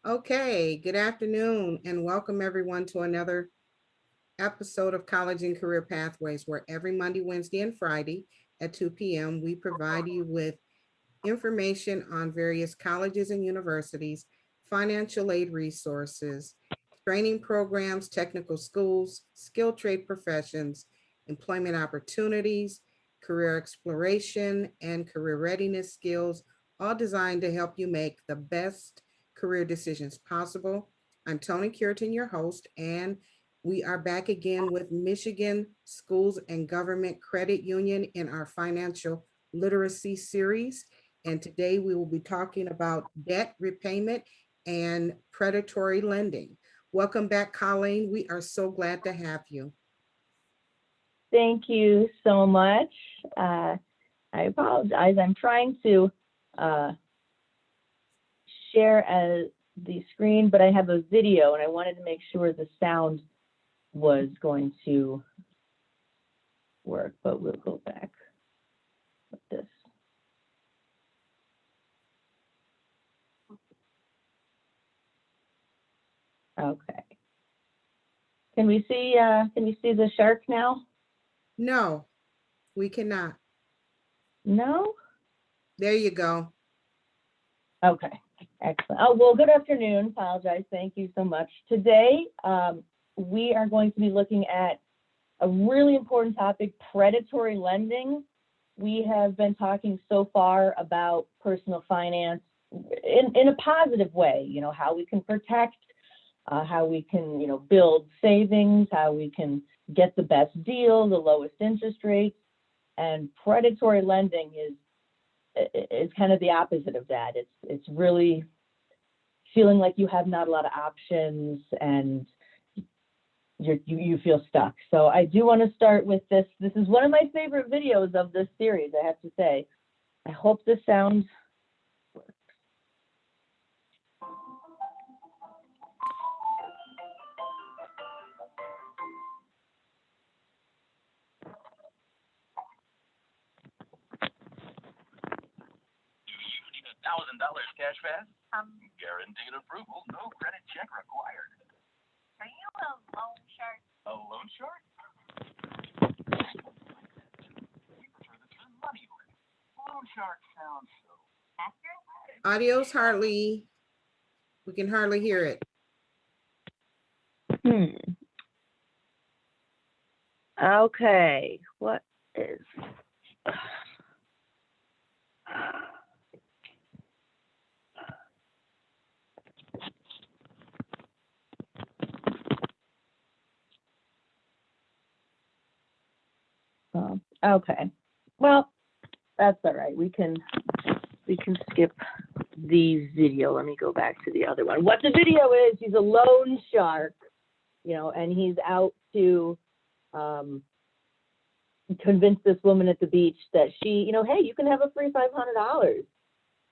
Okay, good afternoon and welcome everyone to another episode of College and Career Pathways, where every Monday, Wednesday, and Friday at 2 p.m. we provide you with information on various colleges and universities, financial aid resources, training programs, technical schools, skilled trade professions, employment opportunities, career exploration, and career readiness skills, all designed to help you make the best career decisions possible. I'm Tony Curitin, your host, and we are back again with Michigan Schools and Government Credit Union in our financial literacy series. And today we will be talking about debt repayment and predatory lending. Welcome back, Colleen. We are so glad to have you. Thank you so much. I apologize. I'm trying to share the screen, but I have a video and I wanted to make sure the sound was going to work, but we'll go back with this. Okay. Can we see the shark now? No, we cannot. No? There you go. Okay, excellent. Oh, well, good afternoon. Apologize. Thank you so much. Today, we are going to be looking at a really important topic, predatory lending. We have been talking so far about personal finance in a positive way, how we can protect, how we can, build savings, how we can get the best deal, the lowest interest rates. And predatory lending is kind of the opposite of that. It's really feeling like you have not a lot of options and you feel stuck. So I do want to start with this. This is one of my favorite videos of this series, I have to say. I hope this sounds works. $1,000 cash fast? Guaranteed approval, no credit check required. Are you a loan shark? A loan shark? We prefer the term money order. Loan shark sounds so Accurate? Audio's hardly, we can hardly hear it. Okay, what is... Okay, well, that's all right. We can skip the video. Let me go back to the other one. What the video is, he's a loan shark, and he's out to convince this woman at the beach that she, hey, you can have a free $500,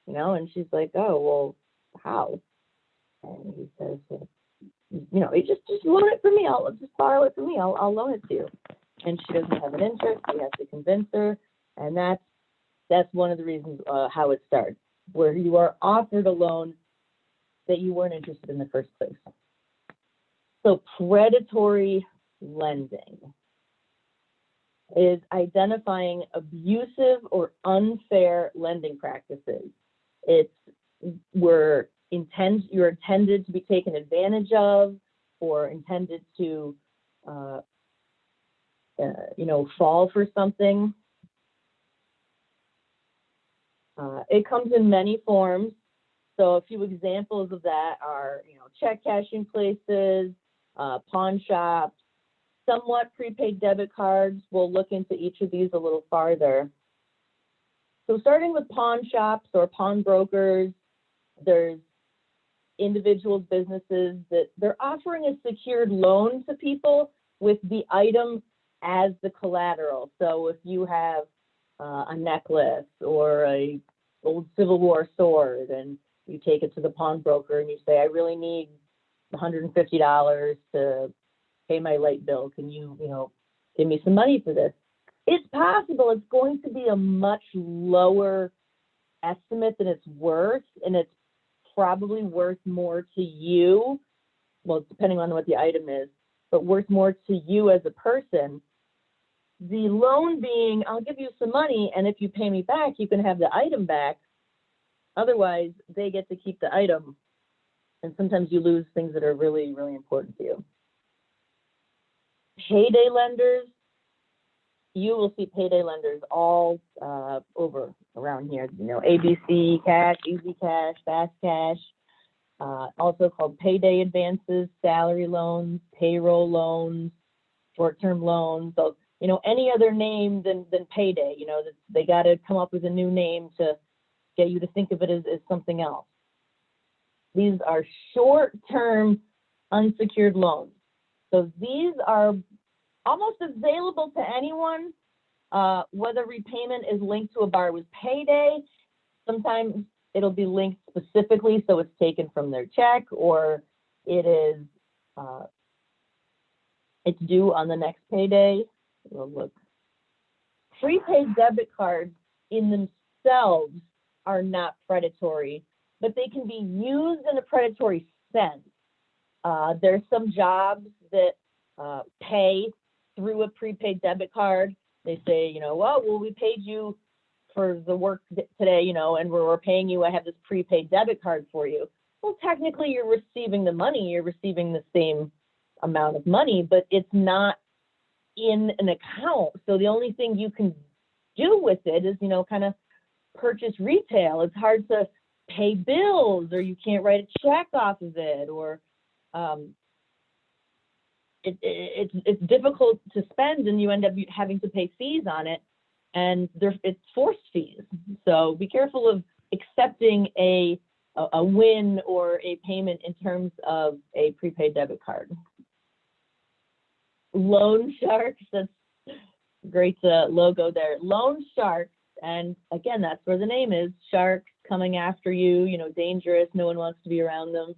and she's like, oh, well, how? And he says, well, you just loan it for me. I'll just borrow it for me. I'll loan it to you. And she doesn't have an interest. He has to convince her, and that's one of the reasons how it starts, where you are offered a loan that you weren't interested in the first place. So predatory lending is identifying abusive or unfair lending practices. You're intended to be taken advantage of, or intended to fall for something. It comes in many forms. So a few examples of that are, check cashing places, pawn shops, somewhat prepaid debit cards. We'll look into each of these a little farther. So starting with pawn shops or pawnbrokers, there's individuals, businesses that they're offering a secured loan to people with the item as the collateral. So if you have a necklace or a old Civil War sword and you take it to the pawnbroker and you say, I really need $150 to pay my light bill. Can you, give me some money for this? It's possible it's going to be a much lower estimate than it's worth, and it's probably worth more to you, well, depending on what the item is, but worth more to you as a person. The loan being, I'll give you some money, and if you pay me back, you can have the item back. Otherwise, they get to keep the item. And sometimes you lose things that are really, really important to you. Payday lenders, you will see payday lenders all over around here. You know, ABC Cash, Easy Cash, Fast Cash, also called payday advances, salary loans, payroll loans, short-term loans. So, you know, any other name than payday. You know, they got to come up with a new name to get you to think of it as something else. These are short-term unsecured loans. So these are almost available to anyone, whether repayment is linked to a borrower's payday. Sometimes it'll be linked specifically, so it's taken from their check, or it is it's due on the next payday. We'll look. Prepaid debit cards in themselves are not predatory, but they can be used in a predatory sense. There's some jobs that pay through a prepaid debit card. They say, you know, well, we paid you for the work today, you know, and we're paying you. I have this prepaid debit card for you. Well, technically, you're receiving the money. You're receiving the same amount of money, but it's not in an account. So the only thing you can do with it is, you know, kind of purchase retail. It's hard to pay bills, or you can't write a check off of it, or it's difficult to spend, and you end up having to pay fees on it, and it's forced fees. So be careful of accepting a win or a payment in terms of a prepaid debit card. Loan sharks, that's great logo there. Loan sharks, and again, that's where the name is, sharks coming after you, you know, dangerous, no one wants to be around them.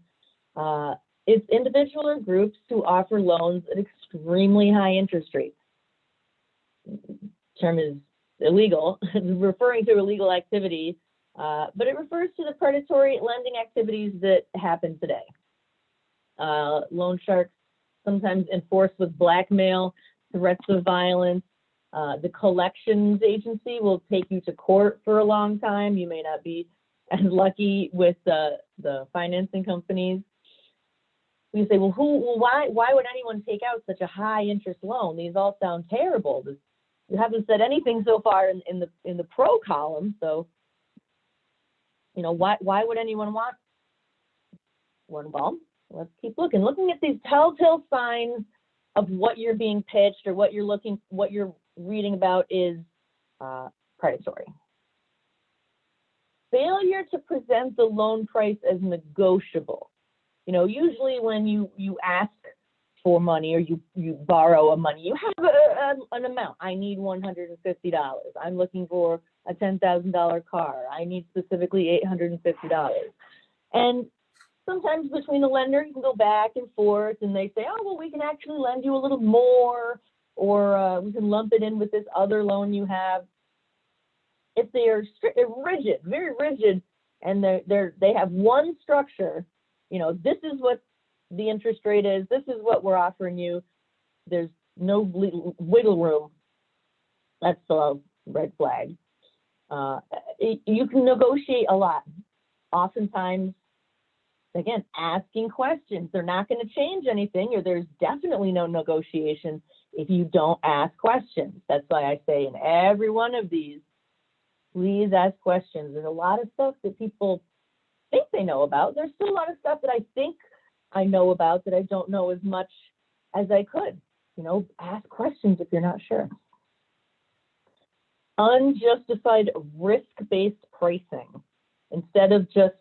It's individual or groups who offer loans at extremely high interest rates. The term is illegal, referring to illegal activity, but it refers to the predatory lending activities that happen today. Loan sharks sometimes enforced with blackmail, threats of violence. The collections agency will take you to court for a long time. You may not be as lucky with the financing companies. We say, well, why would anyone take out such a high interest loan? These all sound terrible. You haven't said anything so far in the pro column. So, you know, why would anyone want one? Well, let's keep looking. Looking at these telltale signs of what you're being pitched or what you're reading about is predatory. Failure to present the loan price as negotiable. You know, usually when you ask for money or you borrow money, you have an amount. I need $150. I'm looking for a $10,000 car. I need specifically $850. And sometimes between the lender, you can go back and forth, and they say, oh, well, we can actually lend you a little more, or we can lump it in with this other loan you have. If they are rigid, very rigid, and they have one structure, you know, this is what the interest rate is, this is what we're offering you, there's no wiggle room, that's a red flag. You can negotiate a lot. Oftentimes, again, asking questions. They're not going to change anything, or there's definitely no negotiation if you don't ask questions. That's why I say in every one of these, please ask questions. There's a lot of stuff that people think they know about. There's still a lot of stuff that I think I know about that I don't know as much as I could. You know, ask questions if you're not sure. Unjustified risk-based pricing. Instead of just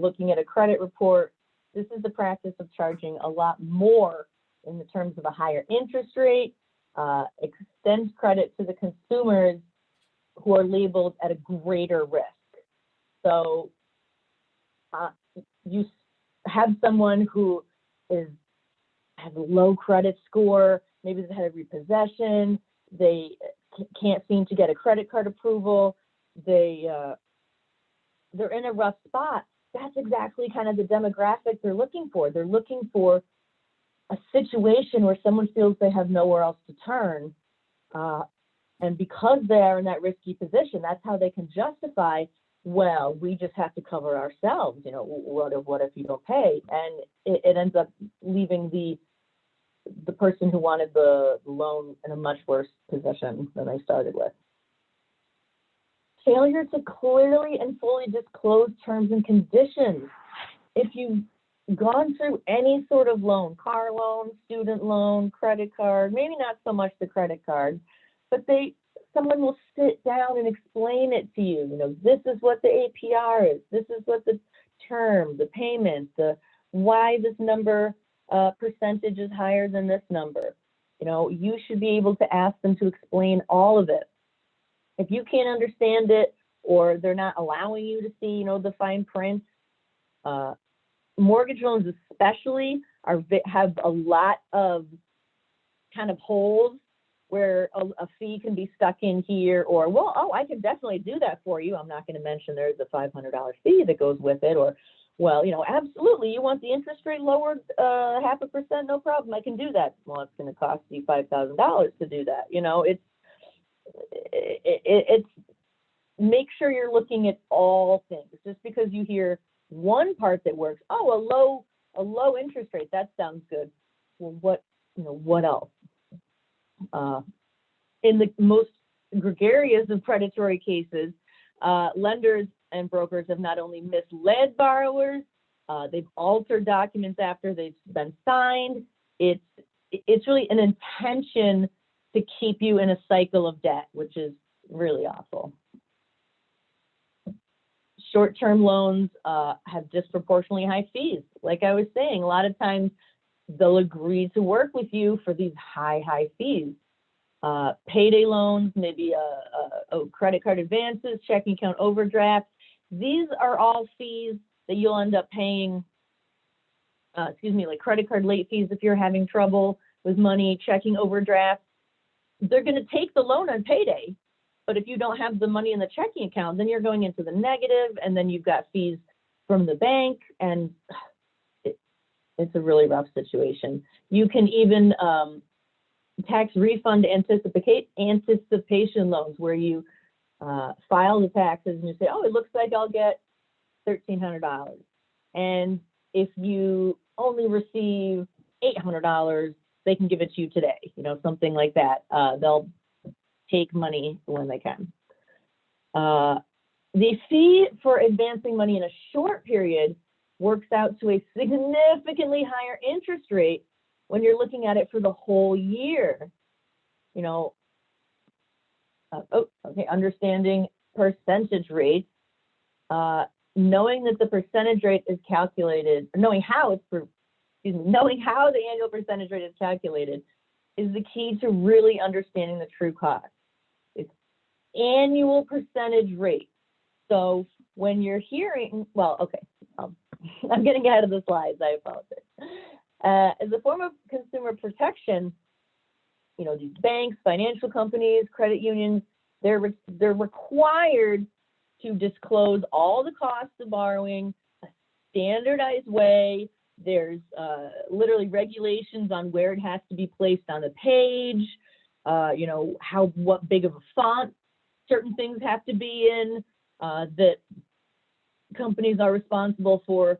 looking at a credit report, this is the practice of charging a lot more in the terms of a higher interest rate, extend credit to the consumers who are labeled at a greater risk. So you have someone who has a low credit score, maybe they've had a repossession, they can't seem to get a credit card approval, they're in a rough spot. that's exactly kind of the demographic they're looking for. They're looking for a situation where someone feels they have nowhere else to turn. And because they are in that risky position, that's how they can justify, well, we just have to cover ourselves. You know, what if you don't pay? And it ends up leaving the person who wanted the loan in a much worse position than they started with. Failure to clearly and fully disclose terms and conditions. If you've gone through any sort of loan, car loan, student loan, credit card, maybe not so much the credit card, but someone will sit down and explain it to you. You know, this is what the APR is. This is what the term, the payment, why this number percentage is higher than this number. You know, you should be able to ask them to explain all of it. If you can't understand it, or they're not allowing you to see, you know, the fine print, mortgage loans especially have a lot of kind of holes where a fee can be stuck in here, or, well, oh, I can definitely do that for you. I'm not going to mention there's a $500 fee that goes with it, or, well, you know, absolutely, you want the interest rate lowered 0.5%, no problem, I can do that. Well, it's going to cost you $5,000 to do that. You know, it's make sure you're looking at all things. Just because you hear one part that works, oh, a low interest rate, that sounds good. Well, what else? In the most gregarious of predatory cases, lenders and brokers have not only misled borrowers, they've altered documents after they've been signed. It's really an intention to keep you in a cycle of debt, which is really awful. Short-term loans have disproportionately high fees. Like I was saying, a lot of times they'll agree to work with you for these high fees. Payday loans, maybe a credit card advances, checking account overdrafts. These are all fees that you'll end up paying, like credit card late fees if you're having trouble with money, checking overdrafts. They're going to take the loan on payday, but if you don't have the money in the checking account, then you're going into the negative, and then you've got fees from the bank, and it's a really rough situation. You can even tax refund anticipation loans, where you file the taxes and you say, oh, it looks like I'll get $1,300. And if you only receive $800, they can give it to you today, you know, something like that. They'll take money when they can. The fee for advancing money in a short period works out to a significantly higher interest rate when you're looking at it for the whole year. You know, understanding percentage rates, knowing that the percentage rate is calculated, knowing how the annual percentage rate is calculated is the key to really understanding the true cost. It's annual percentage rate. So when you're hearing, I'm getting ahead of the slides, I apologize. As a form of consumer protection, you know, these banks, financial companies, credit unions, they're required to disclose all the costs of borrowing a standardized way. There's literally regulations on where it has to be placed on the page, you know, what big of a font certain things have to be in, that companies are responsible for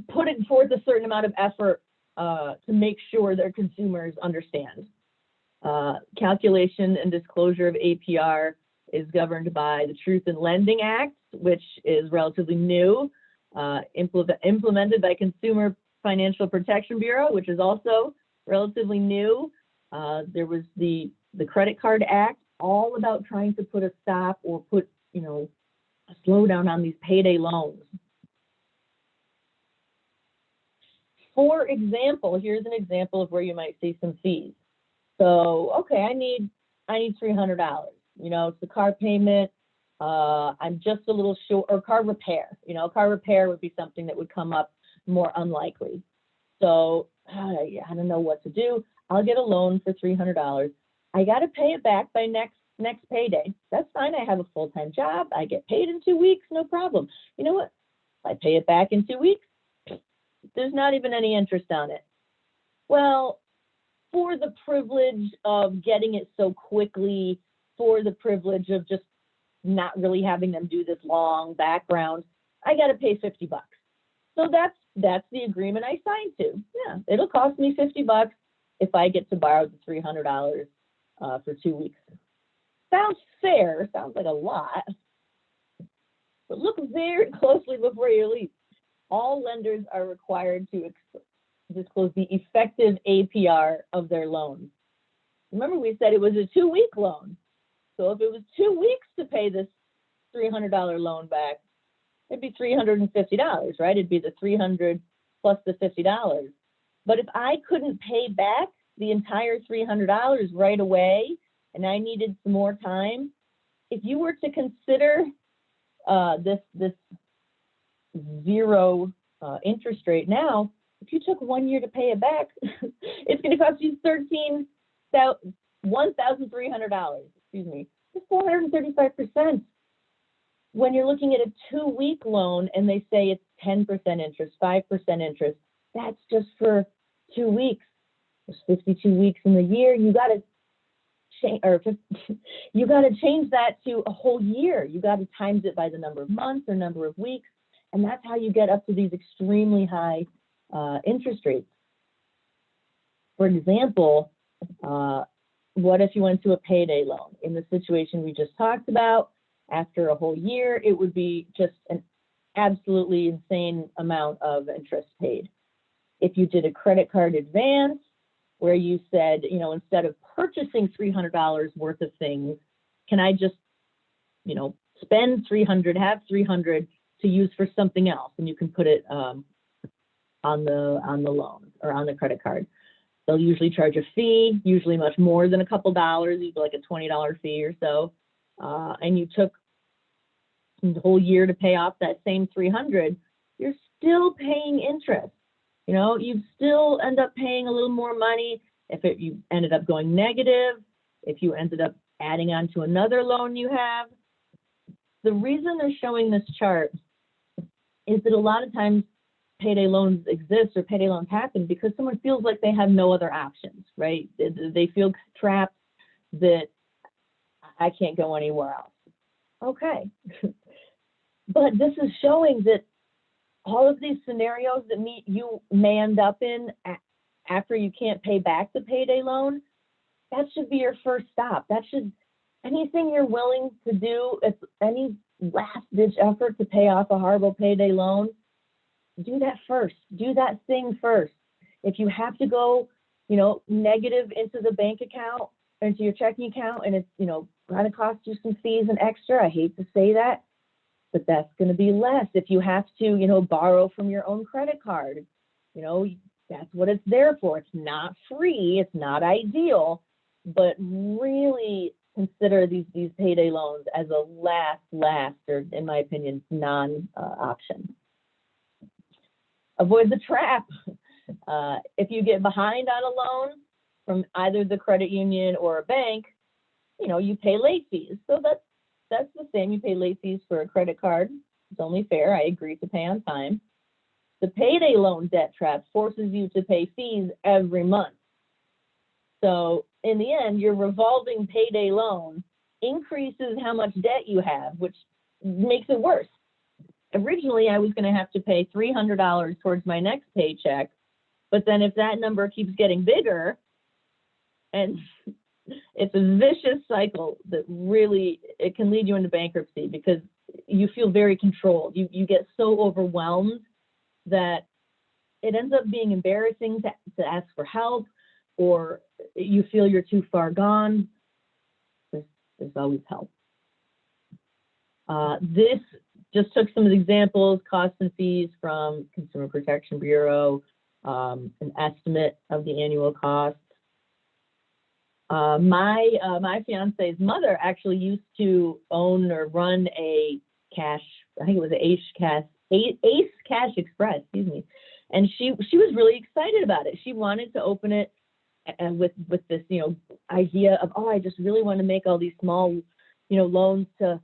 putting forth a certain amount of effort to make sure their consumers understand. Calculation and disclosure of APR is governed by the Truth in Lending Act, which is relatively new, implemented by Consumer Financial Protection Bureau, which is also relatively new. There was the Credit Card Act, all about trying to put a stop or put, you know, a slowdown on these payday loans. For example, here's an example of where you might see some fees. So, okay, I need $300. You know, it's the car payment. I'm just a little short, or car repair. You know, car repair would be something that would come up more unlikely. So I don't know what to do. I'll get a loan for $300. I got to pay it back by next payday. That's fine. I have a full-time job. I get paid in 2 weeks, no problem. You know what? I pay it back in 2 weeks. There's not even any interest on it. Well, for the privilege of getting it so quickly, for the privilege of just not really having them do this long background, I got to pay $50. So that's the agreement I signed to. Yeah, it'll cost me $50 if I get to borrow the $300 for 2 weeks. Sounds fair, sounds like a lot, but look very closely before you leave. All lenders are required to disclose the effective APR of their loans. Remember, we said it was a 2-week loan. So if it was 2 weeks to pay this $300 loan back, it'd be $350, right? It'd be the $300 plus the $50. But if I couldn't pay back the entire $300 right away, and I needed some more time, if you were to consider this zero interest rate now, if you took 1 year to pay it back, it's going to cost you $1,300. Excuse me, it's 435%. When you're looking at a 2-week loan and they say it's 10% interest, 5% interest, that's just for 2 weeks. There's 52 weeks in the year. You got to change, or you got to change that to a whole year. You got to times it by the number of months or number of weeks, and that's how you get up to these extremely high interest rates. For example, what if you went to a payday loan? In the situation we just talked about, after a whole year, it would be just an absolutely insane amount of interest paid. If you did a credit card advance, where you said, you know, instead of purchasing $300 worth of things, can I just, you know, spend $300, have $300 to use for something else, and you can put it on the loan or on the credit card. They'll usually charge a fee, usually much more than a couple dollars, usually like a $20 fee or so. And you took the whole year to pay off that same $300, you're still paying interest. You know, you still end up paying a little more money if you ended up going negative, if you ended up adding on to another loan you have. The reason they're showing this chart is that a lot of times payday loans exist or payday loans happen because someone feels like they have no other options, right? They feel trapped, that I can't go anywhere else. Okay. But this is showing that all of these scenarios that you may end up in after you can't pay back the payday loan, that should be your first stop. That should, anything you're willing to do, if any last ditch effort to pay off a horrible payday loan, do that first. Do that thing first. If you have to go, you know, negative into the bank account, into your checking account, and it's, you know, going to cost you some fees and extra, I hate to say that, but that's going to be less. If you have to, you know, borrow from your own credit card, you know, that's what it's there for. It's not free. It's not ideal, but really consider these payday loans as a last, or in my opinion, non-option. Avoid the trap. If you get behind on a loan from either the credit union or a bank, you know, you pay late fees. So that's the same. You pay late fees for a credit card. It's only fair. I agree to pay on time. The payday loan debt trap forces you to pay fees every month. So in the end, your revolving payday loan increases how much debt you have, which makes it worse. Originally, I was going to have to pay $300 towards my next paycheck, but then if that number keeps getting bigger, and it's a vicious cycle that really, it can lead you into bankruptcy because you feel very controlled. You get so overwhelmed that it ends up being embarrassing to ask for help, or you feel you're too far gone. There's always help. This just took some of the examples, costs and fees from Consumer Protection Bureau, an estimate of the annual cost. My fiance's mother actually used to own or run a cash, I think it was an Ace Cash Express, excuse me. And she was really excited about it. She wanted to open it and with this, you know, idea of, oh, I just really want to make all these small, you know, loans to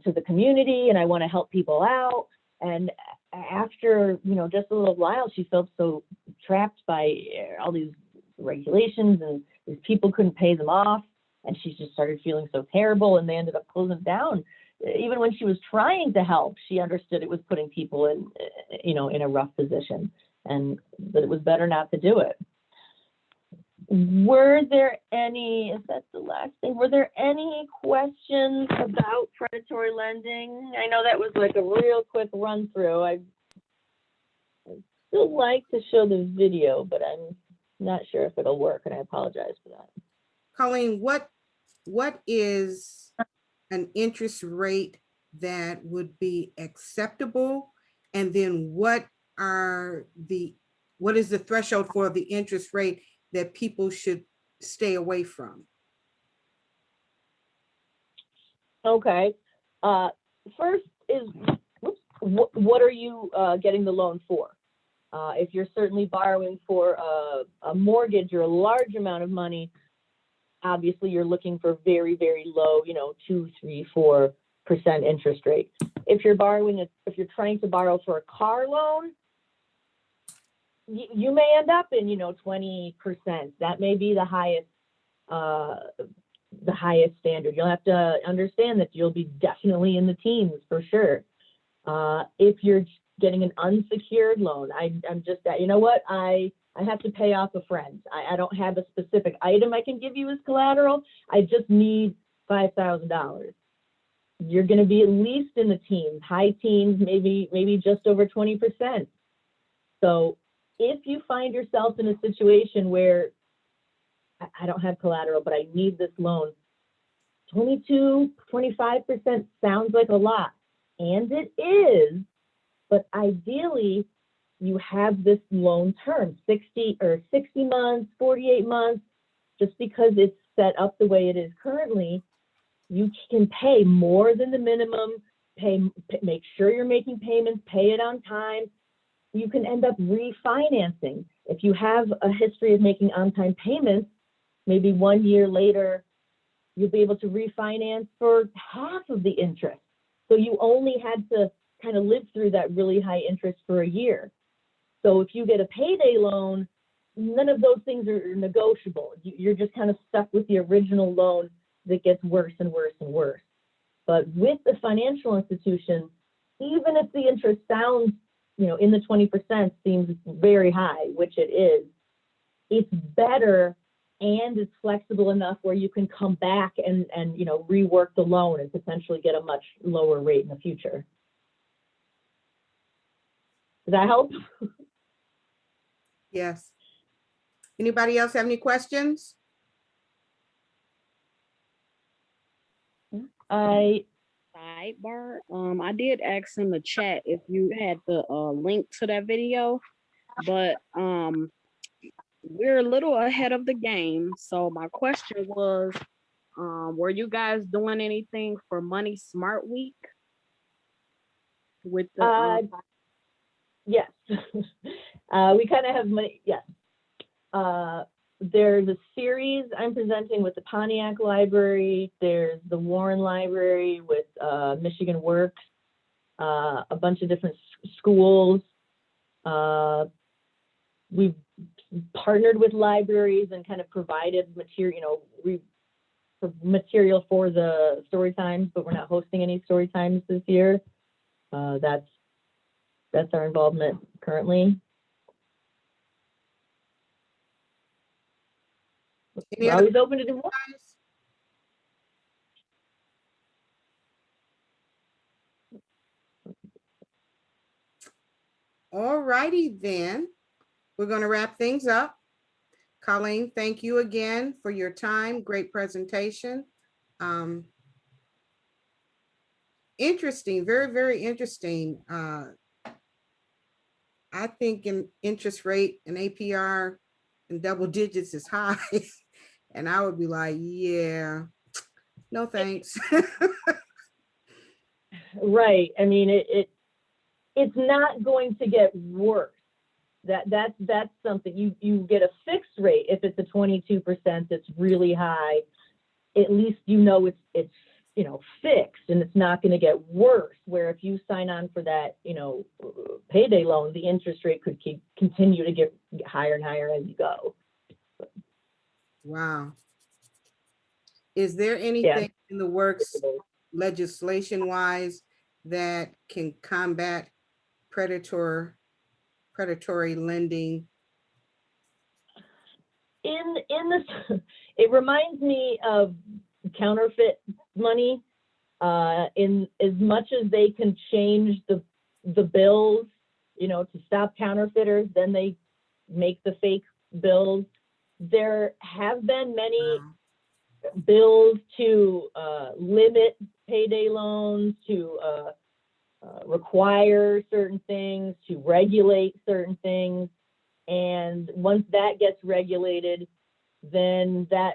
the community, and I want to help people out. And after, just a little while, she felt so trapped by all these regulations, and these people couldn't pay them off. And she just started feeling so terrible, and they ended up closing down. Even when she was trying to help, she understood it was putting people in a rough position, and that it was better not to do it. Were there any, is that the last thing? Were there any questions about predatory lending? I know that was like a real quick run through. I'd still like to show the video, but I'm not sure if it'll work, and I apologize for that. Colleen, what is an interest rate that would be acceptable? And then what is the threshold for the interest rate that people should stay away from? Okay. First is, what are you getting the loan for? If you're certainly borrowing for a mortgage or a large amount of money, obviously you're looking for very, very low, 2, 3, 4% interest rate. If you're trying to borrow for a car loan, you may end up in, 20%. That may be the highest standard. You'll have to understand that you'll be definitely in the teens for sure. If you're getting an unsecured loan, I'm just that, I have to pay off a friend. I don't have a specific item I can give you as collateral. I just need $5,000. You're going to be at least in the teens, high teens, maybe just over 20%. So if you find yourself in a situation where I don't have collateral, but I need this loan, 22, 25% sounds like a lot, and it is, but ideally you have this loan term, 60 months, 48 months. Just because it's set up the way it is currently, you can pay more than the minimum, make sure you're making payments, pay it on time. You can end up refinancing. If you have a history of making on-time payments, maybe 1 year later, you'll be able to refinance for half of the interest. So you only had to kind of live through that really high interest for a year. So if you get a payday loan, none of those things are negotiable. You're just kind of stuck with the original loan that gets worse and worse and worse. But with the financial institution, even if the interest sounds, in the 20% seems very high, which it is, it's better, and it's flexible enough where you can come back and rework the loan and potentially get a much lower rate in the future. Does that help? Yes. Anybody else have any questions? Sidebar. I did ask in the chat if you had the link to that video, but we're a little ahead of the game. So my question was, were you guys doing anything for Money Smart Week with the? Yes. We kind of have money. Yes. There's a series I'm presenting with the Pontiac Library. There's the Warren Library with Michigan Works, a bunch of different schools. We've partnered with libraries and kind of provided material, material for the story times, but we're not hosting any story times this year. That's our involvement currently. We're always open to do more. All righty then. We're going to wrap things up. Colleen, thank you again for your time. Great presentation. Interesting, very, very interesting. I think an interest rate and APR in double digits is high. And I would be like, yeah, no thanks. Right. I mean, it's not going to get worse. That's something you get a fixed rate. If it's a 22%, it's really high. At least it's fixed, and it's not going to get worse. Where if you sign on for that, payday loan, the interest rate could continue to get higher and higher as you go. Wow. Is there anything in the works legislation wise that can combat predatory lending? In this, it reminds me of counterfeit money. In as much as they can change the bills, to stop counterfeiters, then they make the fake bills. There have been many bills to limit payday loans, to require certain things, to regulate certain things. And once that gets regulated, then that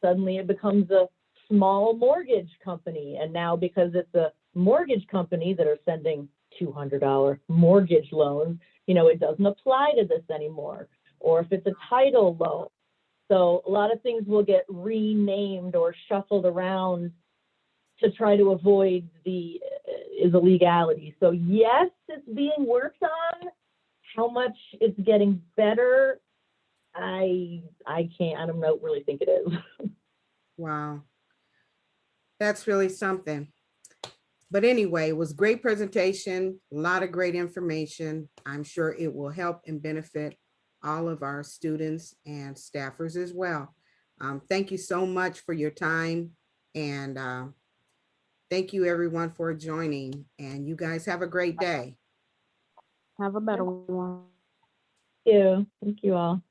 suddenly it becomes a small mortgage company. And now because it's a mortgage company that are sending $200 mortgage loans, it doesn't apply to this anymore. Or if it's a title loan. So a lot of things will get renamed or shuffled around to try to avoid the illegality. So yes, it's being worked on. How much it's getting better, I don't really think it is. Wow. That's really something. But anyway, it was great presentation, a lot of great information. I'm sure it will help and benefit all of our students and staffers as well. Thank you so much for your time, and thank you everyone for joining, and you guys have a great day. Have a better one. Thank you all.